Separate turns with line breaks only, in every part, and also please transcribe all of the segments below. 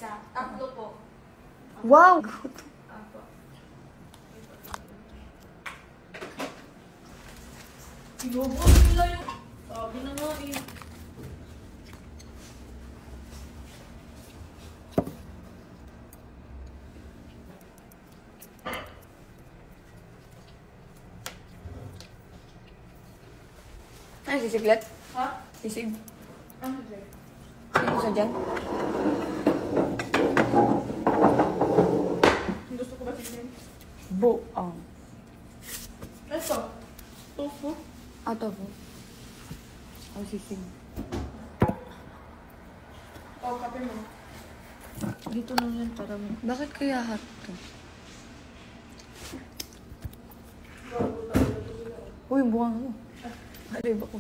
isa. Tatlo po.
Wow!
Apo. Inuubos nila yung... Sabi na nga eh.
Ano, sisiglet?
Ha?
Sisig.
Ano sir?
Sino sa dyan?
Gusto ko ba tignan?
Buang.
Ito. Tofu.
Ato po. Ang sisig.
O, kape mo. Dito lang yan para mo.
Bakit kaya hot to? Uy, buwang mo. Ay, ba ko?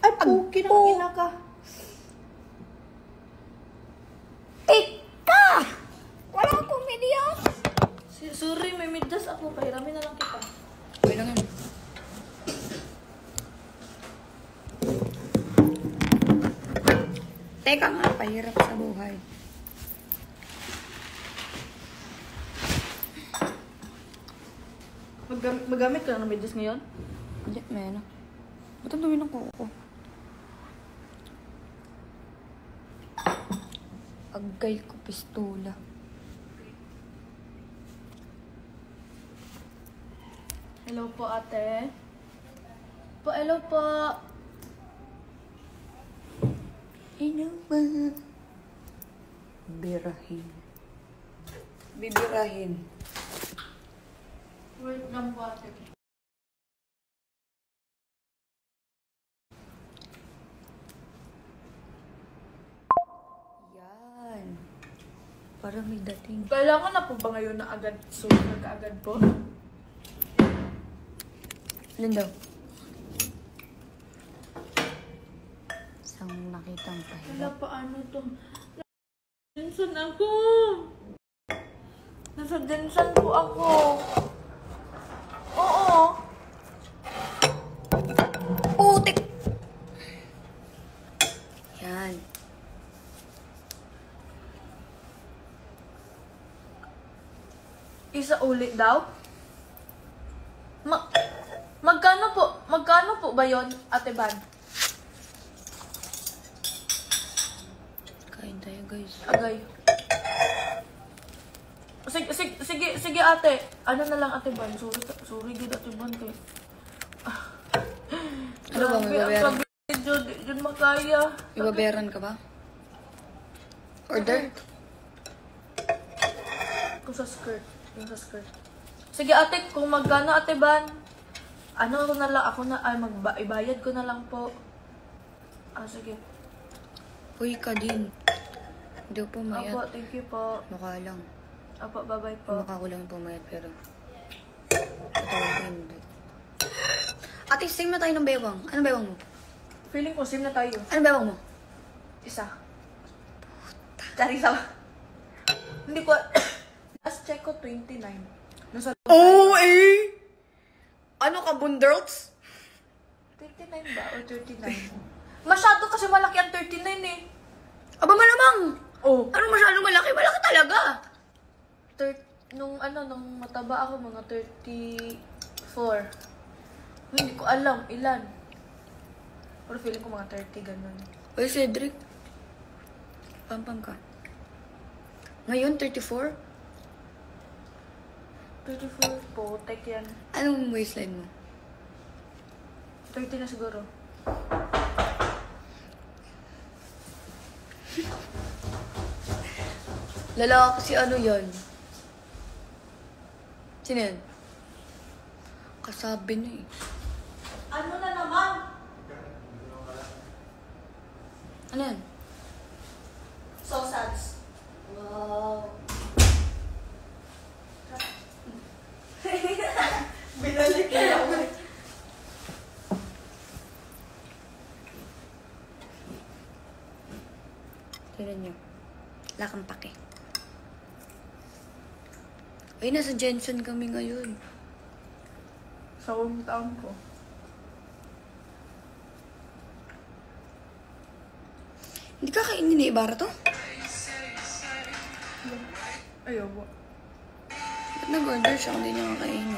Ay, puki ng ina ka.
Ika! Wala akong media.
Sorry, may middas ako. Pahiramin na lang kita.
Okay lang yan. Teka nga, pahirap sa buhay.
Magamit ka ng middas ngayon?
Hindi, may ano. Ba't ang dumi ng kuko ko? Agay ko pistola.
Hello po, ate. Hello po.
Hello ba? Birahin. Bibirahin.
Wait lang po, ate.
Yan. Parang may dating.
Kailangan na po ba ngayon na agad susunod ka agad po?
Alin daw? Isang nakitang
Wala
pahirap.
pa ano to. Dinsan ako. Nasa dinsan po ako. Oo.
Putik! Yan.
Isa ulit daw? Magkano po ba yon, Ate Van?
Kain tayo, guys.
Agay. Sige ate. Ano na lang Ate Van? Sorry good Ate Van kay.
Ano ba, may babayaran?
Yun makaya.
May babayaran ka ba? Order?
Kung sa skirt. Yung sa skirt. Sige ate, kung magkano Ate Van? Ano ko na lang, ibayad ko na lang po. Sige.
Uy ka din. Hindi ko pumayat.
Apo, thank you po.
Mukha lang.
Apo, bye-bye po.
Mukha ko lang pumayat pero... Katawan ko hindi. Ate, sing na tayo ng bewang. Anong bewang mo?
Feeling ko, sim na tayo.
Anong bewang mo?
Isa. Charisa. Hindi ko... Last check ko, 29. Nasa
Oh, eh! Ano ka, Bunderts?
29 ba? O 39? Masyado kasi malaki ang 39 eh.
Aba malamang!
Oh.
Ano masyadong malaki? Malaki talaga!
Nung mataba ako, mga 34. Hindi ko alam ilan. Pero feeling ko mga 30, ganun.
Uy, Cedric. Pampam ka. Ngayon, 34?
34 po, tek yan.
Anong waistline mo?
30 na siguro.
Lalaki si ano yan? Sino yan? Kasabi na eh.
Ano na naman?
Ano yan?
Sausage. Wow. Binalik na ako.
Tignan nyo. Wala kang pake. Ay, nasa Jensen kami ngayon.
Sa hometown ko.
Hindi ka kainin ni Ibarra to?
Ayaw mo.
Ba't nag-order siya kung di niya kakainin?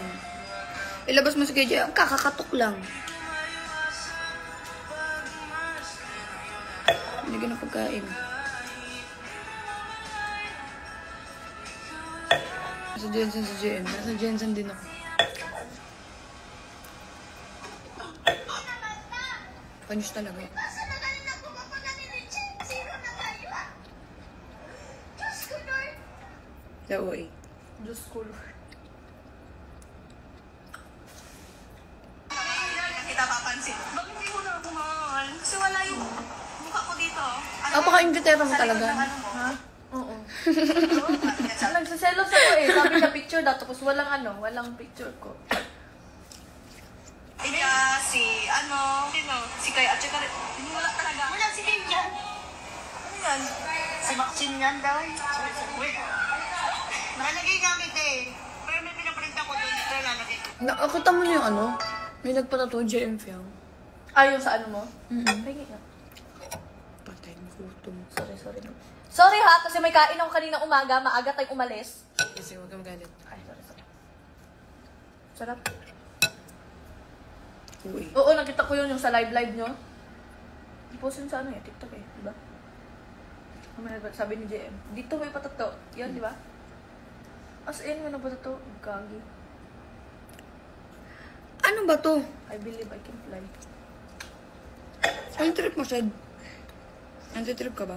Ilabas mo si KJ. Kakakatok lang. Hindi ka na pagkain. Nasa Jensen si JM. Nasa Jensen din ako. Panis talaga. Laoy.
Diyos ko, Lord.
Kita papansin. Bakit hindi mo na ako mahal? Kasi wala yung mukha ko dito.
Napaka-invitero mo talaga.
Ha? Oo. Nagsiselos ako eh. Sabi na picture daw, tapos walang picture ko.
Ika, si si Kay at saka hindi wala talaga. Wala si Kim yan. Ano yan? Si Maxine yan daw. Wait. Nalagay gamit eh. Pero may pinapalinta ko doon. Pero nalagay ko.
Nakakita mo niya yung ano? May nagpatato JM Fiang.
Yung sa ano mo? Pahingi nga.
Patay ng gutom.
Sorry. Sorry ha, kasi may kain ako kanina umaga, maaga tayong umalis.
Kasi huwag kang galit.
Ay, sorry. Sarap.
Uy.
Oo, nakita ko yun yung sa live nyo. Post yun sa TikTok eh, diba? Sabi ni JM, dito may patato. Yun, diba? As in, may patato. Gagi.
Ano ba to?
I believe I can fly.
Anong trip mo, Shed? Anti-trip ka ba?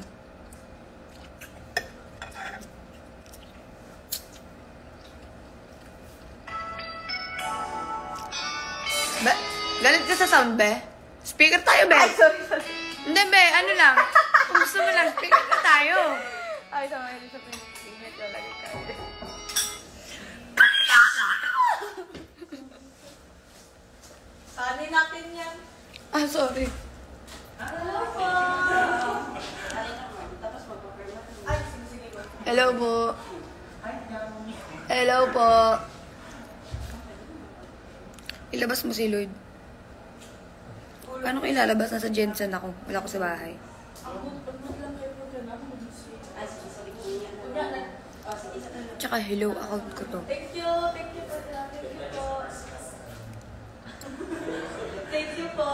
Be, galit ka sa sound, be? Speaker tayo, be?
Ay, sorry.
Hindi, be, ano lang. Kung gusto mo lang, speaker na tayo.
Ay, sorry. Sa pinag-ingat ko lagi kayo. Kanin natin yan.
Sorry.
Ay, sige.
Hello po. Hello po. Ilabas mo si Lloyd. Paano ko ilalabas? Nasa Jensen ako. Wala ko sa bahay. Tsaka hello account ko to.
Thank you po. Thank you po.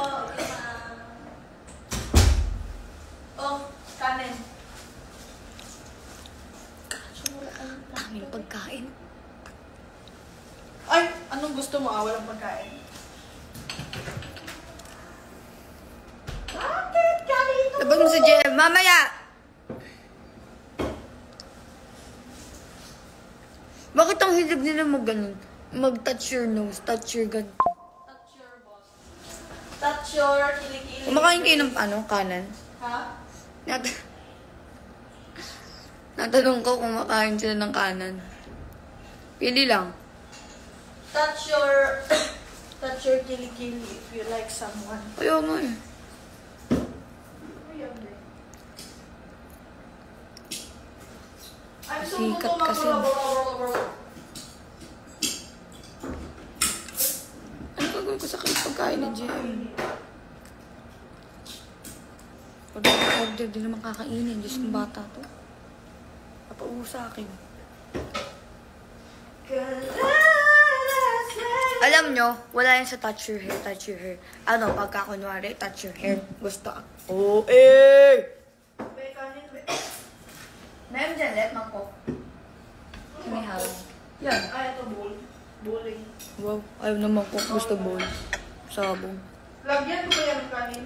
Oh, kanin.
Daming pagkain.
Ay, anong gusto mo? Walang pagkain. Bakit ka dito?
Labas mo si Jem. Mamaya! Bakit ang hilig nila ganun? Mag-touch your nose, touch your ganito.
Touch your boss. Touch your kilikili.
Kumakain kayo ng kanan?
Ha?
Natanong ko kung makain sila ng kanan. Pili lang.
Touch your kilikili if you like someone.
Ayaw mo eh.
I'm so
Sikat
gutom,
kasi.
bro.
Ano gagawin ko sa pagkain ni JM? Pag order din naman kakainin. Diyos kong bata to. Napauho sa akin. Alam nyo, wala yan sa touch your hair, touch your hair. Ano, pagka kunwari, touch your hair. Gusto ka. Oh, eh! Ma'am Janet, mangkok. Kinihaw.
Yan. Ay, ito bowl. Bowling.
Wow, ayaw na mangkok. Gusto bowl. Sabong.
Lagyan ko ba yan kanin?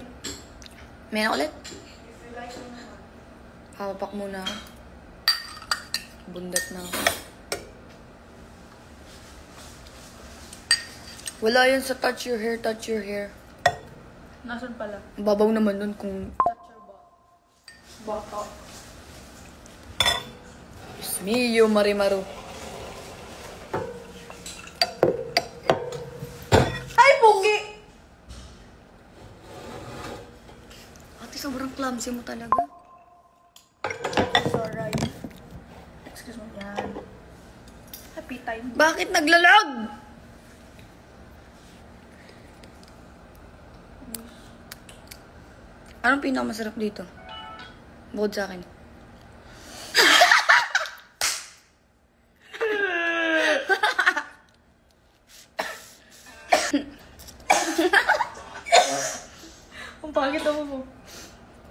May na ulit?
If you like it naman.
Hawapak muna. Bundat na ako. Wala yan sa touch your hair, touch your hair.
Nasaan pala?
Ang babaw naman nun kung...
Touch your bottom.
Diyos mio, Marimaro.
Ay, pugi!
Ate, sobrang clumsy mo talaga.
Sorry. Excuse me. Yan. Happy time.
Bakit naglalag? Anong pinakamasarap dito? Bukod sa akin.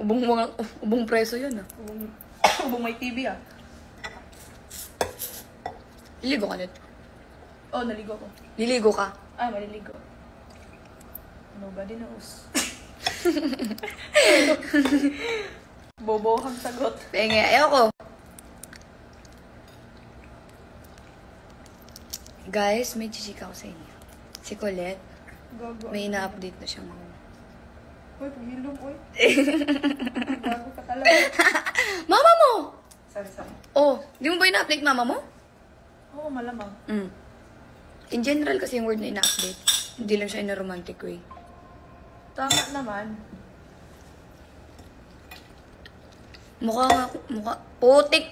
Ubong preso yun ah.
Ubong may TV ah.
Liligo ka nito.
Oh, naligo ko.
Liligo ka.
Ay, maliligo. Nobody knows. Bobo kang sagot.
Penge, ayoko. Guys, may chichika ko sa inyo. Si Colette,
Gago.
may ina-update na siyang
Uy, pagilong, uy. Gago ka talaga.
Mama mo!
Sorry.
Oh, di mo ba ina-update mama mo?
Oo, malamang.
In general kasi yung word na ina-update. Hindi lang siya in a romantic way.
Tama naman.
Mukha. Putik!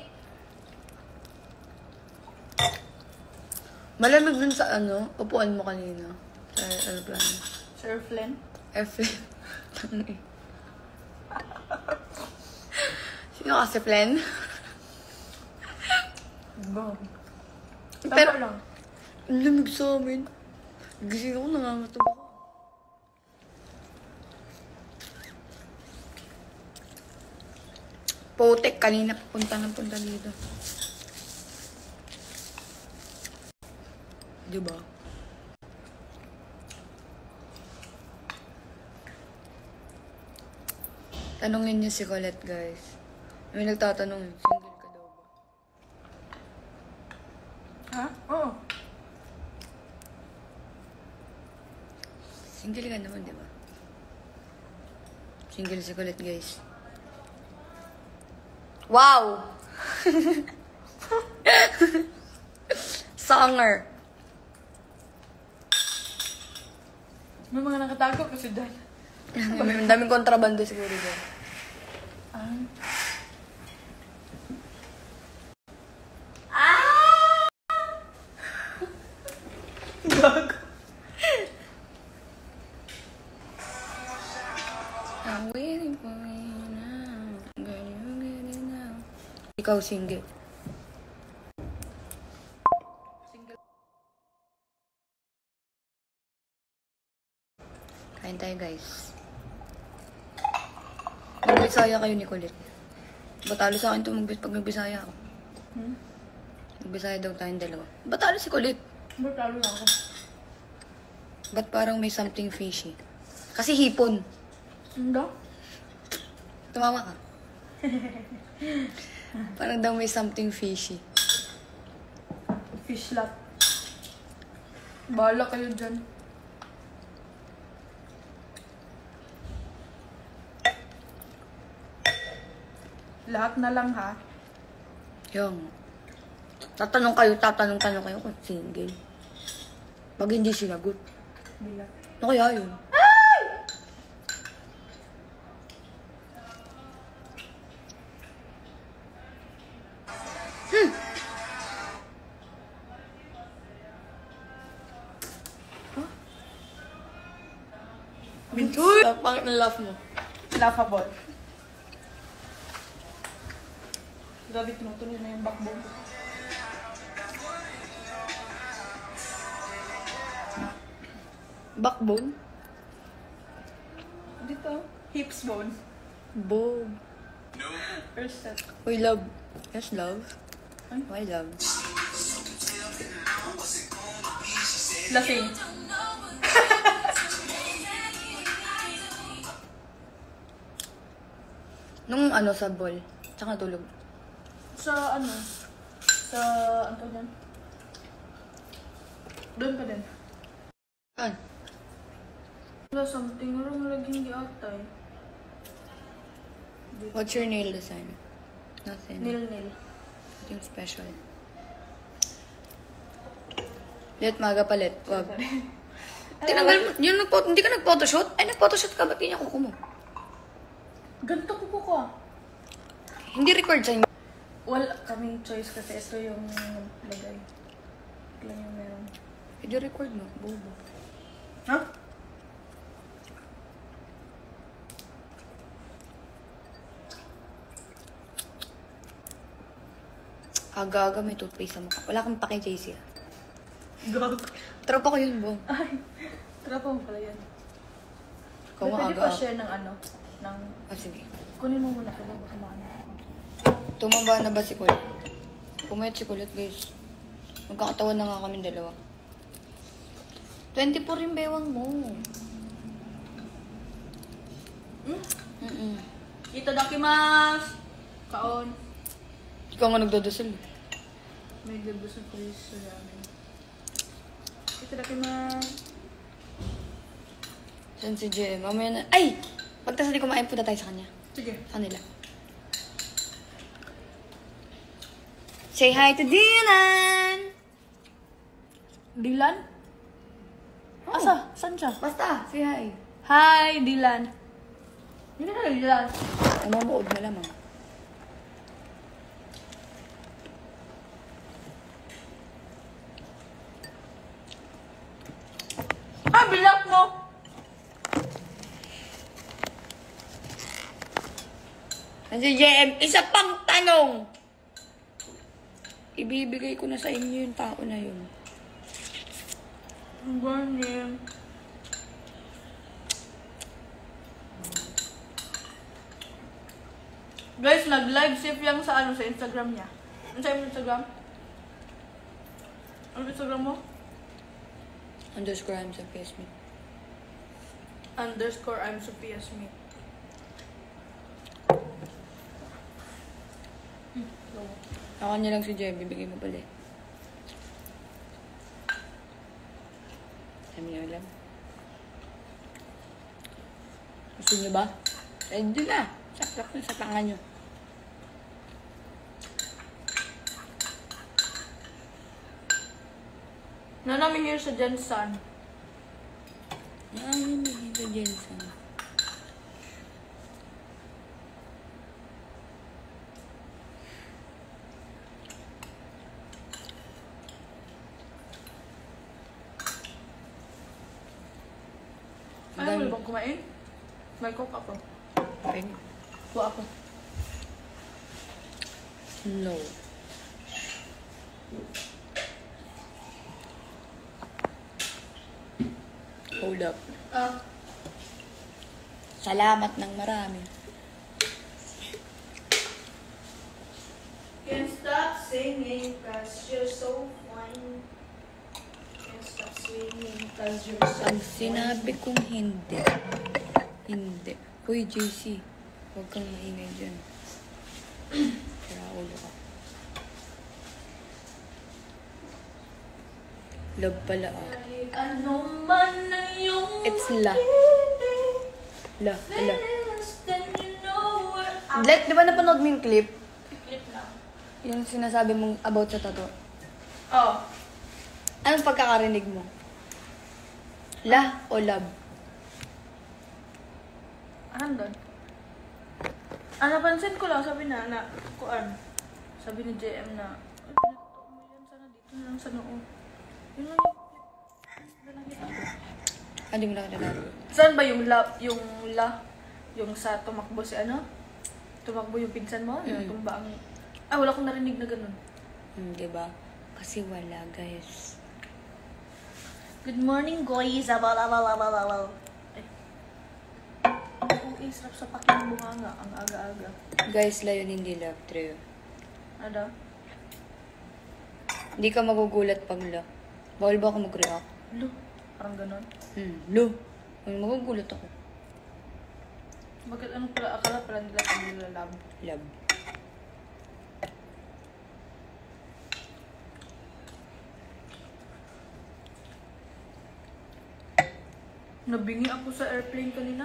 Malamig dun sa upuan mo kanina. Sa aeroplano.
Sir Flynn?
Airplane. Tangi. Sino kasi, Flen?
Bang. Tama
Pero,
lang.
ang lamig sa amin. Gising ako, nangangatog ako. Putik, kanina punta dito. Diba? Tanungin niyo si Colette, guys. May nagtatanong, single ka daw ba?
Ha? Oo.
Single ka naman, di ba? Single si Colette, guys. Wow! Songer.
May mga nakatago kasi dyan.
May daming kontrabando siguro dyan.
Gago.
I'm waiting for you now. Girl, you get it now. Ikaw single. Kain tayo, guys. Magbisaya kayo ni Colette. Batalo sa akin ito pag nagbisaya ako. Nagbisaya daw tayong dalawa. Batalo si Colette.
Ba't talo lang ako?
Ba't parang may something fishy? Kasi hipon.
Hindi.
Tumama ka. Parang daw may something fishy.
Fish lot. Bahala kayo dyan. Lahat na lang ha.
Yung, tatanong kayo kung single. Pag hindi sinagot,
Bila.
ano kaya yun? Uy! Pangit na laugh mo.
Laughable. Grabe, tinutuloy na yung backbone ko.
Backbone?
Dito, hips bone.
Bob.
First set.
Uy, love. Yes, love.
Ay?
Why love?
Lasing.
Nung sa ball. Tsaka tulog.
Sa ano? Sa, ano to dyan? Doon pa din.
Saan?
Wala something wrong laging di atay.
What's your nail design? Nothing.
Nil.
Nothing special. Let maga palit. Wag. Tinanggal mo. Hindi ka nag-photoshoot? Ay, nag-photoshoot ka. Ba't ganyan kuko mo?
Ganito ko ko.
Hindi record sa inyo.
Wala kaming choice kasi ito yung lagay. Ito lang yung meron.
Hindi record mo. Bobo.
Ha?
Aga-aga may toothpaste sa mukha. Wala kang pake, JC.
Gag.
Tropa ko yun, Bo.
Ay, trapa mo pala yan.
Ikaw nga
Pwede pa
aga-aga.
share ng ano? Ng
Ah, sige.
Kunin mo muna ito. Baka maano.
Tumaba na ba si Kulit? Pumayat si Kulit, guys. Magkakatawan na nga kami dalawa. 24 yung bewang mo.
Itadakimasu! Kaon.
Ikaw nga nagdadasal.
May gabos ng pulis sa ramen. Itadakimasu!
Saan si JM? Mamaya na... Ay! Pagtas hindi kumain, punta tayo sa kanya.
Sige.
Sa kanila. Say hi to Dylan!
Dylan?
Oh.
Asa? Saan siya?
Basta, say hi.
Hi, Dylan. Hindi na Dylan.
Namamuod na lamang.
Ah, bilak mo!
Nandiyan JM, isa pang tanong! Ibibigay ko na sa inyo yung tao na yun.
Ang ganyan. Guys, nag-live save yang sa ano sa Instagram niya. Ano sa Instagram? Ano Instagram mo?
Underscore I'm Sophia Smith.
_ I'm Sophia Smith.
Ako niya lang si JM, bibigay mo pala eh. Sabi niyo alam. Gusto niyo ba? Eh, di na. Saklak na sa tanga niyo.
Na namin here sa Jensen.
Ay, may sa Jensen.
Ayaw mo bang kumain? May coke ako.
Okay.
Kuha ako.
No. Hold up. Salamat ng marami.
Can't stop singing cause you're so fine. Can't stop swinging cause you're so
Pag sinabi kong hindi, hindi. Hoy, JC, huwag kang maingay dyan. Kaya ulo ka. Love pala ah.
Kahit ano man ang iyong
It's la. La, la.
feelings, then you know where I'm
Like, di ba napanood mo yung clip?
clip lang.
Yung sinasabi mong about sa tato.
Oh.
Anong pagkakarinig mo? La o love?
Ano doon? Napansin ko lang, sabi na, kuan. Sabi ni JM na, ay, pinagto mo yan, sana dito na lang sa noo. Yun lang yung clip na nakita ko.
Hindi mo nakita.
Saan ba yung la, yung sa tumakbo si ano? Tumakbo yung pinsan mo? Yung tumba ang, wala akong narinig na ganun.
Diba? Kasi wala, guys.
Good morning, guys. Ay. Oo, sarap sa paking bunganga. Ang aga-aga.
Guys, layon hindi love, true.
Ano?
Hindi ka magugulat pag la. Bawal ba ako mag-react?
Lo, parang ganun.
Lo. Magugulat ako.
Bakit ano pala, akala pala nila pag nilalab.
Love.
Nabingi ako sa airplane kanina.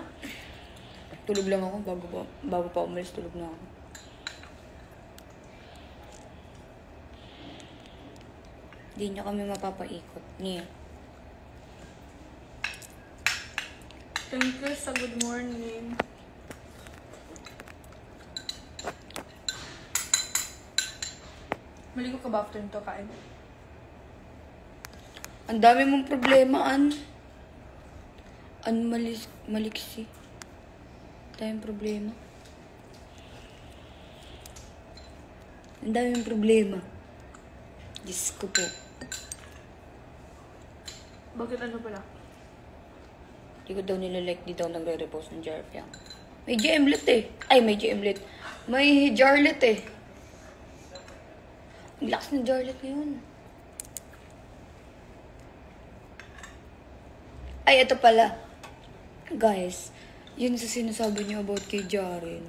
Tulog lang ako bago pa umalis, tulog na ako. Hindi niyo kami mapapaikot. Niya.
Thank you sa good morning. Maligo ka ba after nito kain?
Ang dami mong problema, maliksi. Tayong problema. Ang dami mong problema. Diyos ko po.
Bakit ano pala?
Hindi ko daw nilalike, di daw nagre-repost ng Jarpiang. May GMlet eh. Ay, may GMlet. May Jarlet eh. Ang lakas ng Jarlet ngayon. Ay, ito pala. Guys, yun sa sinasabi niyo about kay Jaren.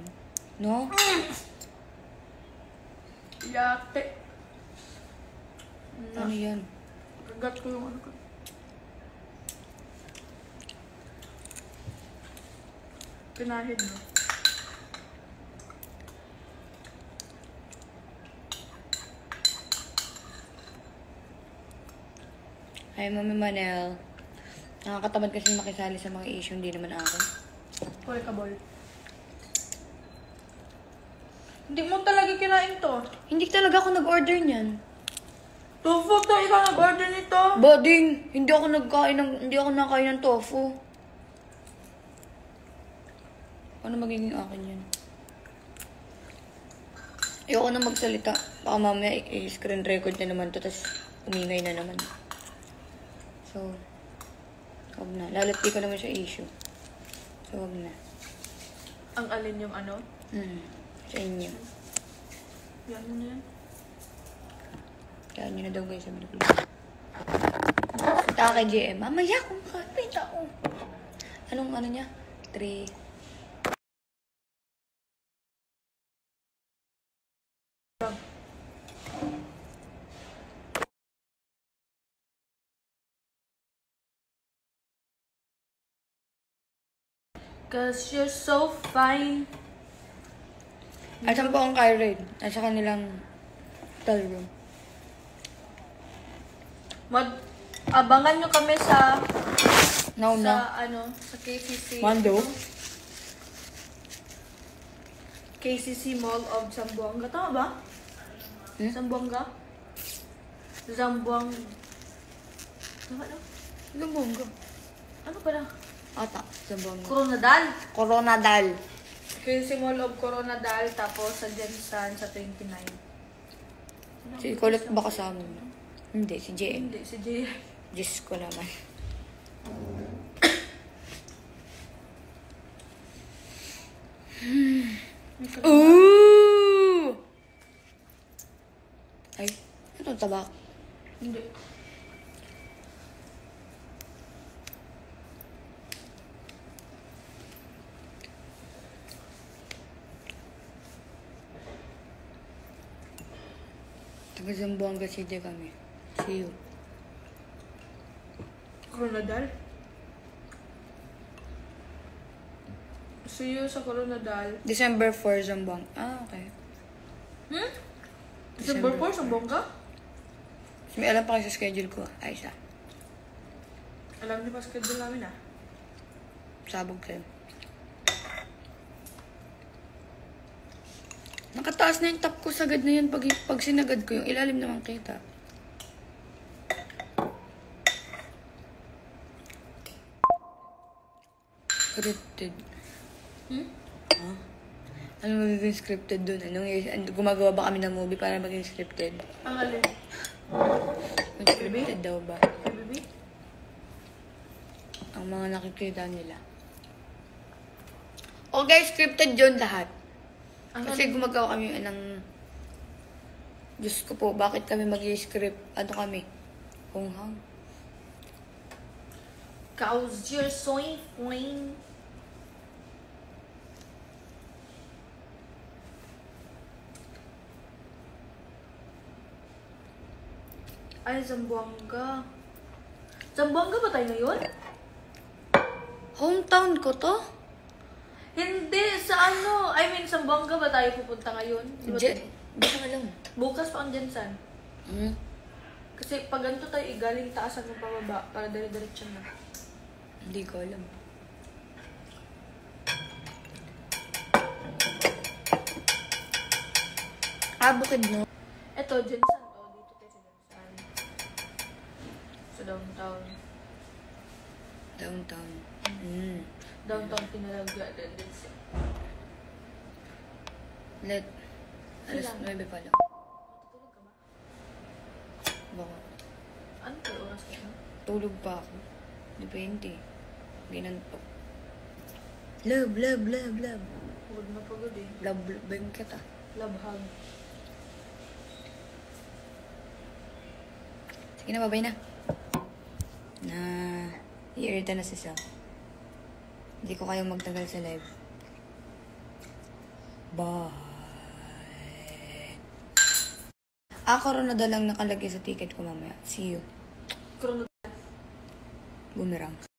No?
Yate.
Ano yan?
Kagat ko yung ano ko. Pinahid mo.
Hi, Mami Manel. Nakakatamad kasi makisali sa mga issue, hindi naman ako.
Kore ka, boy. Hindi mo talaga kinain to.
Hindi talaga ako nag-order niyan.
Tofu, tayo ka nag-order nito.
Bading, hindi ako nakain ng tofu. Ano magiging akin yan? Ayoko na magsalita. Baka mamaya i-screen record na naman to, tapos umingay na naman. So, wag na. Lalo't di ko naman siya issue. So, wag na.
Ang alin yung ano?
Sa inyo.
Yan mo na yan.
Kaya nyo na daw guys, sabi ko. Taka kay JM. Mamaya kung makapit ako. Anong ano niya? 3.
Cause you're so fine.
Asan po ang Kyrene? Nasa kanilang hotel room.
Abangan nyo kami sa
Nauna.
sa KCC.
Mando.
KCC Mall of Zamboanga. Tama ba? Zamboanga? Zamboanga. Tama na?
Lumbonggo.
Ano pala?
Ata, Zamboanga.
Coronadal.
Coronadal.
KCC Mall of Coronadal. Tapos sa Jensan sa 29.
Si Colette ba kasama mo? Hindi, si JM.
Hindi, si Jay.
Diyos ko naman. Ooh! Ay, ito tabak.
Hindi.
Taga Zamboanga City kami. See you.
Coronadal? See you sa Coronadal.
December 4, Zamboanga. Ah, okay.
December 4 sa Bongga?
May alam pa kayo sa schedule ko. Ay, isa.
Alam niyo pa schedule namin ah.
Sabog kayo. Nakataas na yung top ko sagad na yan. Pag sinagad ko yung ilalim naman kita. Scripted. Huh? Ano magiging scripted dun? Gumagawa ba kami ng movie para maging scripted?
Ang alin?
Yung scripted daw ba?
Baby?
Ang mga nakikita nila. Okay, scripted yun lahat. Kasi gumagawa kami ng... Diyos ko po, bakit kami mag-script? Ano kami? Hunghang.
Cause you're so fine. Ay, Zamboanga. Zamboanga ba tayo ngayon?
Hometown ko to?
Hindi, sa ano? I mean, Zamboanga ba tayo pupunta ngayon? Di ba
Hindi ko alam.
bukas pa ang Jensan. Kasi pag ganito tayo, galing taasan ng pababa para dire-diretso na.
Hindi ko alam. Bukid no?
Ito, Jensan to. Dito tayo sa Jensan. Sa downtown.
Downtown.
Downtown Tinalaga. Jensan.
Alas 9 pa lang.
Tutulog ka ba?
Baka.
Ano pa oras ka na?
Tulog pa ako. Depende. Ginantok. Love, love, love, love.
Pagod na pagod eh.
Love, love kita.
Love hug.
Sige na, babay na. I-irita na si Sal. Hindi ko kayang magtagal sa live. Bye. Coronado lang nakalagay sa ticket ko mamaya. See you.
Coronado.
Boomerang.